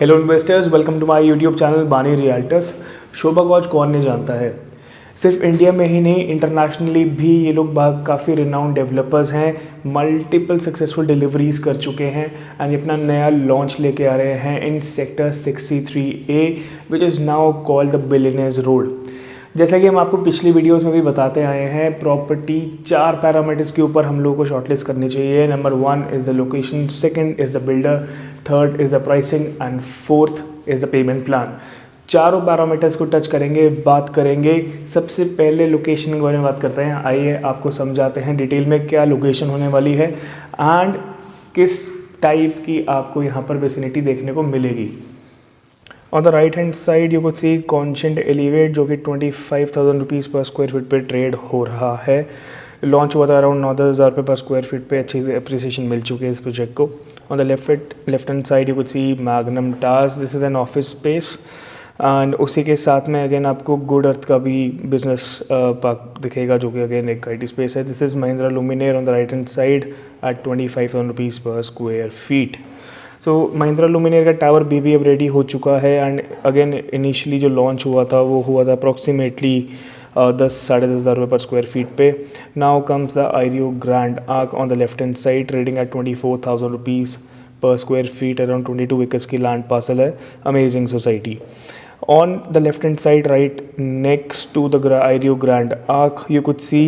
Hello investors, welcome to my YouTube channel Bani realtors. Sobha गौज कौन नहीं जानता है। सिर्फ इंडिया में ही नहीं, इंटरनेशनली भी ये लोग काफ़ी रिनाउंड डेवलपर्स हैं। मल्टीपल सक्सेसफुल डिलीवरीज कर चुके हैं एंड अपना नया लॉन्च लेके आ रहे हैं in sector 63A which is now called the billionaires road. जैसा कि हम आपको पिछली वीडियोस में भी बताते आए हैं, प्रॉपर्टी 4 पैरामीटर्स के ऊपर हम लोगों को शॉर्टलिस्ट करनी चाहिए। Number 1 is the location, second is the builder, third is the pricing and fourth is the payment plan. चारों पैरामीटर्स को टच करेंगे, बात करेंगे। सबसे पहले लोकेशन के बारे में बात करते हैं। आइए आपको समझाते हैं डिटेल में क्या लोकेशन होने वाली है एंड किस टाइप की आपको यहाँ पर विसिनिटी देखने को मिलेगी। On the right hand side you could see Conscient Elevate, जो कि 25,000 रुपीज़ पर स्क्वायर फीट पे ट्रेड हो रहा है। लॉन्च हुआ था अराउंड 9,000 रुपये पर स्क्वायर फीट पे। अच्छी अप्रिसिएशन मिल चुकी है इस प्रोजेक्ट को। On the left hand side you could C magnum towers, this is an office space and उसी के साथ में अगेन आपको गुड अर्थ का भी बिजनेस पार्क दिखेगा, जो कि अगेन एक IT स्पेस है। This is Mahindra Luminaire on the right hand side at 25,000 rupees per square feet. So Mahindra Luminaire का टावर भी अब रेडी हो चुका है एंड अगेन इनिशियली जो लॉन्च हुआ था वो हुआ था अप्रॉक्सीमेटली 10-10,500 रुपये पर स्क्वायर फीट पे। Now comes the Ireo Grand Arch on the left hand side, trading at 24,000 rupees per square feet. Around 22 acres की लैंड पार्सल है। Amazing society. On the left hand side right next to the Aereo Grand Arc you could see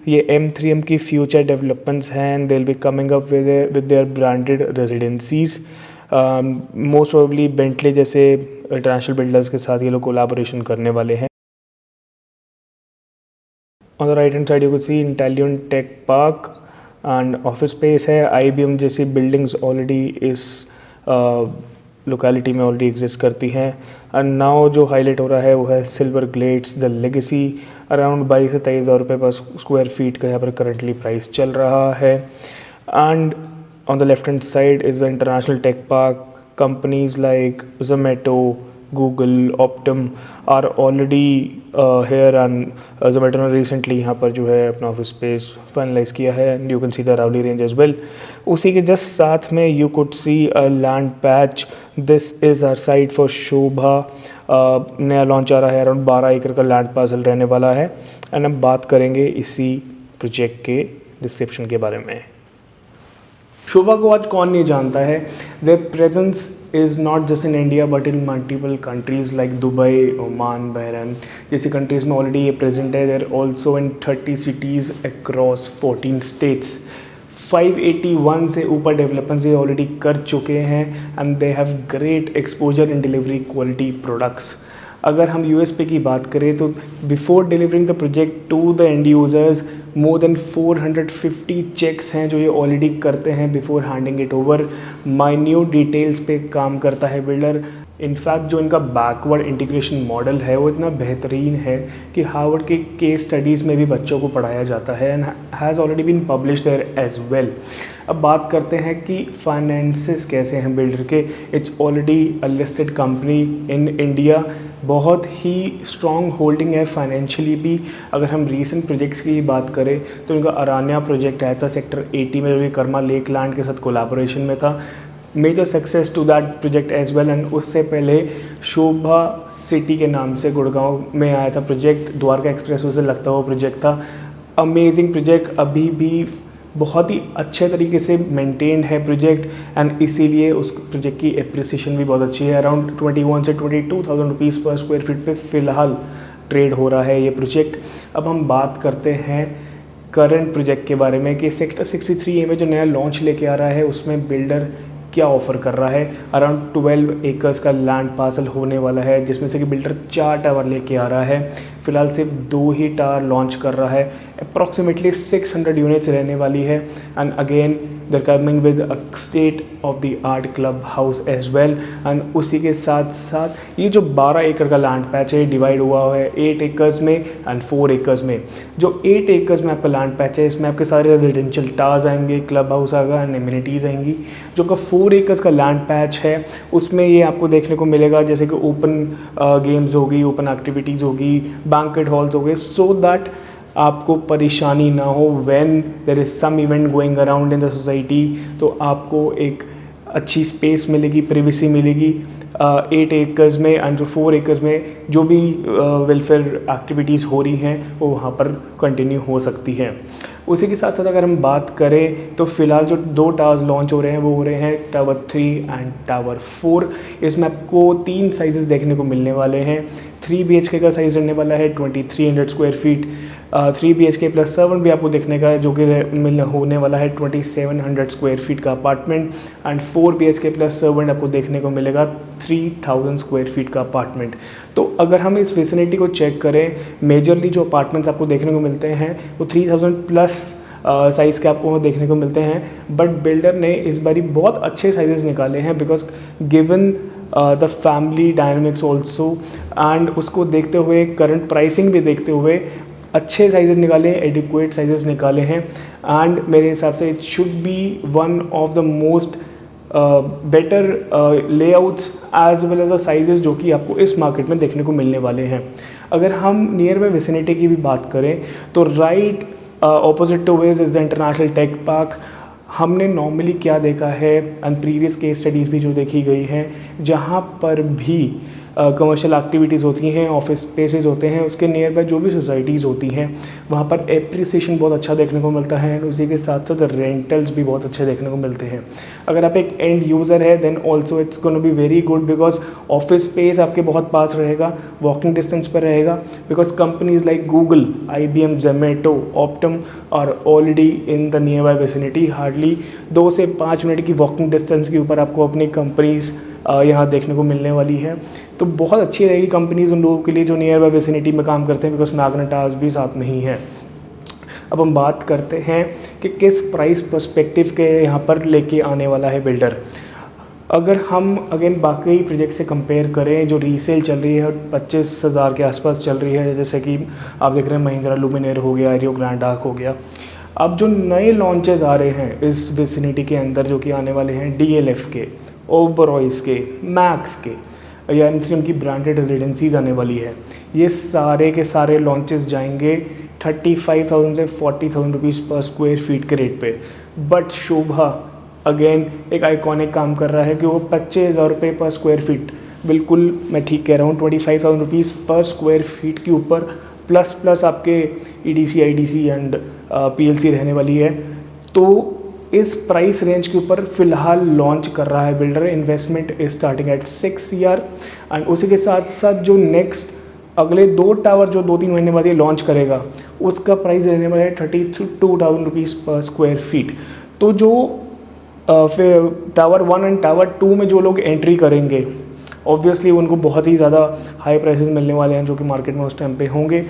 ये M3M की future developments हैं and they'll be coming up with their branded residencies. Most probably Bentley जैसे international builders के साथ ये लोग collaboration करने वाले हैं। On the right hand side you could see Intellion Tech Park and office space है। IBM जैसी buildings already इस लोकेलिटी में ऑलरेडी एग्जिस्ट करती हैं। एंड नाउ जो हाईलाइट हो रहा है वो है silver glades the legacy. Around 22 से 23,000 रुपये पर स्क्वायर फीट का यहाँ पर करंटली प्राइस चल रहा है। And on the left hand side is the international tech park. Companies like Zomato, Google, Optum are already here and Zomato ने रिसेंटली यहाँ पर जो है अपना ऑफिस स्पेस फाइनलाइज किया है and you can see the Aravalli range as well. उसी के जस्ट साथ में you could see a land patch. This is our site for Sobha. नया लॉन्च आ रहा है, अराउंड 12 एकड़ का लैंड पार्सल रहने वाला है एंड हम बात करेंगे इसी प्रोजेक्ट के डिस्क्रिप्शन के बारे में। शोभा को आज कौन नहीं जानता है। Their presence is not just in India but in multiple countries like Dubai, Oman, Bahrain जैसी कंट्रीज़ में ऑलरेडी ये प्रेजेंट है। They're also in 30 cities across 14 states. 581 से ऊपर डेवलपमेंट्स ये ऑलरेडी कर चुके हैं and they have great exposure in delivery quality products. अगर हम यूएसपी की बात करें तो before delivering the project to the end users more than 450 checks हैं जो ये ऑलरेडी करते हैं before handing it over. Minute details पे काम करता है बिल्डर। इनफैक्ट जो इनका बैकवर्ड इंटीग्रेशन मॉडल है वो इतना बेहतरीन है कि हार्वर्ड के केस स्टडीज़ में भी बच्चों को पढ़ाया जाता है and has already been publish there as well. अब बात करते हैं कि फाइनेंसेस कैसे हैं बिल्डर के। It's already a listed company in India. बहुत ही स्ट्रॉन्ग होल्डिंग है फाइनेंशियली भी। अगर हम रीसेंट प्रोजेक्ट्स की बात करें तो इनका अरान्या प्रोजेक्ट आया था सेक्टर 80 में, जो कि कर्मा लेक लैंड के साथ कोलैबोरेशन में था। Major success to that project as well. And उससे पहले शोभा सिटी के नाम से गुड़गांव में आया था प्रोजेक्ट, द्वारका एक्सप्रेस से लगता हुआ प्रोजेक्ट था। अमेजिंग प्रोजेक्ट, अभी भी बहुत ही अच्छे तरीके से मेंटेन्ड है प्रोजेक्ट एंड इसीलिए उस प्रोजेक्ट की एप्रिसिएशन भी बहुत अच्छी है। अराउंड 21 से 22,000 रुपीज़ पर स्क्वायर फीट पे फ़िलहाल ट्रेड हो रहा है ये प्रोजेक्ट। अब हम बात करते हैं करंट प्रोजेक्ट के बारे में कि सेक्टर 63A में जो नया लॉन्च लेके आ रहा है उसमें बिल्डर क्या ऑफ़र कर रहा है। अराउंड 12 एकर्स का लैंड पार्सल होने वाला है जिसमें से कि बिल्डर 4 टावर लेके आ रहा है। फ़िलहाल सिर्फ 2 ही टावर लॉन्च कर रहा है। अप्रॉक्सीमेटली 600 यूनिट्स रहने वाली है and again they are coming with a state of the art club house as well. And उसी के साथ साथ ये जो 12 एकड़ का लैंड पैच है डिवाइड हुआ है 8 एकर्स में एंड 4 एकर्स में। जो 8 एकर्स में आपका लैंड पैच है इसमें आपके सारे रेजिडेंशियल टावर्स आएंगे, क्लब हाउस आएगा एंड एमिनिटीज़ आएंगी। जो का 4 एकर्स का लैंड पैच है उसमें ये आपको देखने को मिलेगा जैसे कि ओपन गेम्स होगी, ओपन एक्टिविटीज़ होगी, बैंक्वेट हॉल्स हो गए, सो दैट आपको परेशानी ना हो when there is some event going around in the society. तो आपको एक अच्छी स्पेस मिलेगी, प्रिवेसी मिलेगी। 8 एकर्स में एंड जो 4 एकर्स में जो भी वेलफेयर एक्टिविटीज़ हो रही हैं वो वहाँ पर कंटिन्यू हो सकती हैं। उसी के साथ साथ अगर हम बात करें तो फ़िलहाल जो 2 टावर्स लॉन्च हो रहे हैं वो हो रहे हैं टावर 3 एंड टावर 4। इसमें आपको 3 साइज़ेस देखने को मिलने वाले हैं। 3 BHK का साइज़ रहने वाला है 2300 स्क्वायर फीट, 3 BHK प्लस 7 भी आपको देखने का है जो कि होने वाला है 2700 स्क्वायर फीट का अपार्टमेंट, एंड 4 BHK प्लस 7 आपको देखने को मिलेगा 3000 स्क्वायर फीट का अपार्टमेंट। तो अगर हम इस विसिनिटी को चेक करें, मेजरली जो अपार्टमेंट्स आपको देखने को मिलते हैं वो 3000 प्लस साइज़ के आपको देखने को मिलते हैं, बट बिल्डर ने इस बारी बहुत अच्छे साइजेस निकाले हैं because given the family dynamics also, and उसको देखते हुए करंट प्राइसिंग भी देखते हुए अच्छे साइजेस निकाले हैं, एडिक्वेट साइजेस निकाले हैं, एंड मेरे हिसाब से it should be one of the most better layouts as well as the sizes जो कि आपको इस मार्केट में देखने को मिलने वाले हैं। अगर हम नियर बाय विसिनिटी की भी बात करें तो राइट ऑपोजिट टू वेज is the international tech park. हमने नॉर्मली क्या देखा है एंड प्रीवियस केस स्टडीज़ भी जो देखी गई हैं, जहाँ पर भी कमर्शियल एक्टिविटीज़ होती हैं, ऑफिस स्पेसेस होते हैं, उसके नियर बाय जो भी सोसाइटीज़ होती हैं वहाँ पर एप्रिसिएशन बहुत अच्छा देखने को मिलता है, एंड उसी के साथ साथ रेंटल्स भी बहुत अच्छे देखने को मिलते हैं। अगर आप एक एंड यूज़र है then also it's gonna be very good because office space आपके बहुत पास रहेगा, वॉकिंग डिस्टेंस पर रहेगा, because companies like Google, IBM, Zomato, Optum are already in the nearby vicinity. Hardly 2 से 5 मिनट की वॉकिंग डिस्टेंस के ऊपर आपको अपनी कंपनीज यहाँ देखने को मिलने वाली है। तो बहुत अच्छी रहेगी कंपनीज़ उन लोगों के लिए जो नियर बाय विसिनिटी में काम करते हैं, बिकॉज मैग्ना टावर्स भी साथ में ही है। अब हम बात करते हैं कि किस प्राइस पर्सपेक्टिव के यहाँ पर लेके आने वाला है बिल्डर। अगर हम अगेन बाकी प्रोजेक्ट से कंपेयर करें, जो रीसेल चल रही है 25,000 के आसपास चल रही है, जैसे कि आप देख रहे हैं महिंद्रा लुमिनेयर हो गया, एरियो ग्रैंड आर्क हो गया। अब जो नए लॉन्चेस आ रहे हैं इस विसिनिटी के अंदर जो कि आने वाले हैं DLF के, ओबरॉयज़ के, मैक्स के या M3M की ब्रांडेड रेजिडेंसीज आने वाली है, ये सारे के सारे लॉन्चेस जाएंगे 35,000 से 40,000 रुपीज़ पर स्क्वायर फीट के रेट पे। बट शोभा अगेन एक आइकॉनिक काम कर रहा है कि वो 25,000 रुपये पर स्क्वायर फीट, बिल्कुल मैं ठीक कह रहा हूँ, 25,000 रुपीज़ पर स्क्वायर फीट के ऊपर प्लस आपके EDC, IDC एंड PLC रहने वाली है। तो इस प्राइस रेंज के ऊपर फ़िलहाल लॉन्च कर रहा है builder. Investment is starting at 6 CR, and उसी के साथ साथ जो नेक्स्ट अगले 2 टावर जो 2-3 महीने बाद ये लॉन्च करेगा उसका प्राइस रहने वाला है 32,000 रुपीज़ पर स्क्वायर फीट। तो जो फिर टावर 1 एंड टावर 2 में जो लोग एंट्री करेंगे ऑब्वियसली उनको बहुत ही ज़्यादा हाई प्राइसेस मिलने वाले हैं जो कि मार्केट में उस टाइम पे होंगे।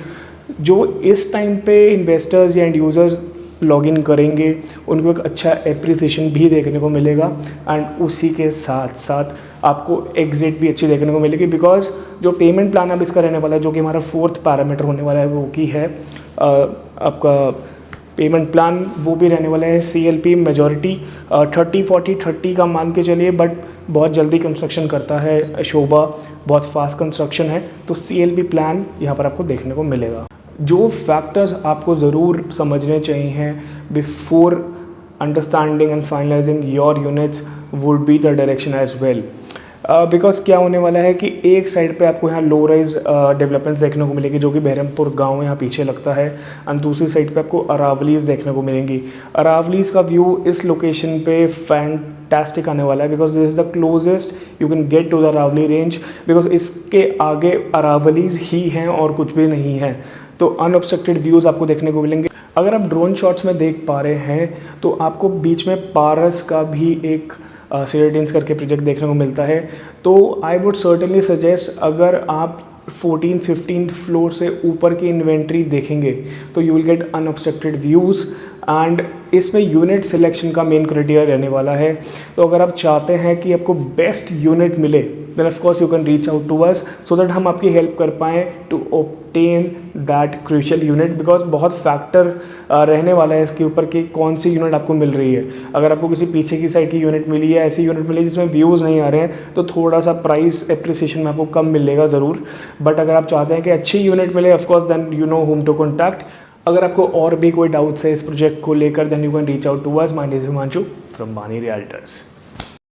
जो इस टाइम पे इन्वेस्टर्स या एंड यूज़र्स लॉगिन करेंगे उनको एक अच्छा एप्रिसिएशन भी देखने को मिलेगा, एंड उसी के साथ साथ आपको एग्जिट भी अच्छी देखने को मिलेगी, बिकॉज जो पेमेंट प्लान अब इसका रहने वाला है जो कि हमारा 4th पैरामीटर होने वाला है वो की है आपका पेमेंट प्लान, वो भी रहने वाला है CLP मेजॉरिटी 30-40-30 का मान के चलिए, बट बहुत जल्दी कंस्ट्रक्शन करता है शोभा, बहुत फास्ट कंस्ट्रक्शन है, तो CLP प्लान यहाँ पर आपको देखने को मिलेगा। जो फैक्टर्स आपको ज़रूर समझने चाहिए हैं before understanding and finalising your units would be the direction as well, because क्या होने वाला है कि एक साइड पे आपको यहाँ लो राइज डेवलपमेंट्स देखने को मिलेगी जो कि बहरमपुर गांव यहाँ पीछे लगता है, एंड दूसरी साइड पे आपको अरावलीज़ देखने को मिलेंगी। अरावलीज़ का व्यू इस लोकेशन पे फैंटास्टिक आने वाला है because this is the closest you can get to the Aravalli range, because इसके आगे अरावलीज़ ही हैं और कुछ भी नहीं है। तो अनऑब्स्ट्रक्टेड व्यूज़ आपको देखने को मिलेंगे। अगर आप ड्रोन शॉट्स में देख पा रहे हैं तो आपको बीच में पारस का भी एक सीडेंस करके प्रोजेक्ट देखने को मिलता है। तो आई वुड सर्टेनली सजेस्ट अगर आप 14-15 फ्लोर से ऊपर की इन्वेंट्री देखेंगे तो you will get unobstructed views, and इसमें यूनिट सिलेक्शन का मेन क्राइटेरिया रहने वाला है। तो अगर आप चाहते हैं कि आपको बेस्ट यूनिट मिले then of course you can reach out to us so that हम आपकी हेल्प कर पाएँ to obtain that crucial unit, because बहुत फैक्टर रहने वाला है इसके ऊपर कि कौन सी यूनिट आपको मिल रही है। अगर आपको किसी पीछे की साइड की यूनिट मिली है, ऐसी यूनिट मिली जिसमें व्यूज़ नहीं आ रहे हैं, तो थोड़ा सा प्राइस एप्रिसिएशन में आपको कम मिलेगा ज़रूर। बट अगर आप चाहते हैं कि अच्छी यूनिट मिले of course then you know whom to contact. अगर आपको और भी कोई डाउट्स है इस प्रोजेक्ट को लेकर then you can reach out to us. My name is Himanshu from Bani realtors.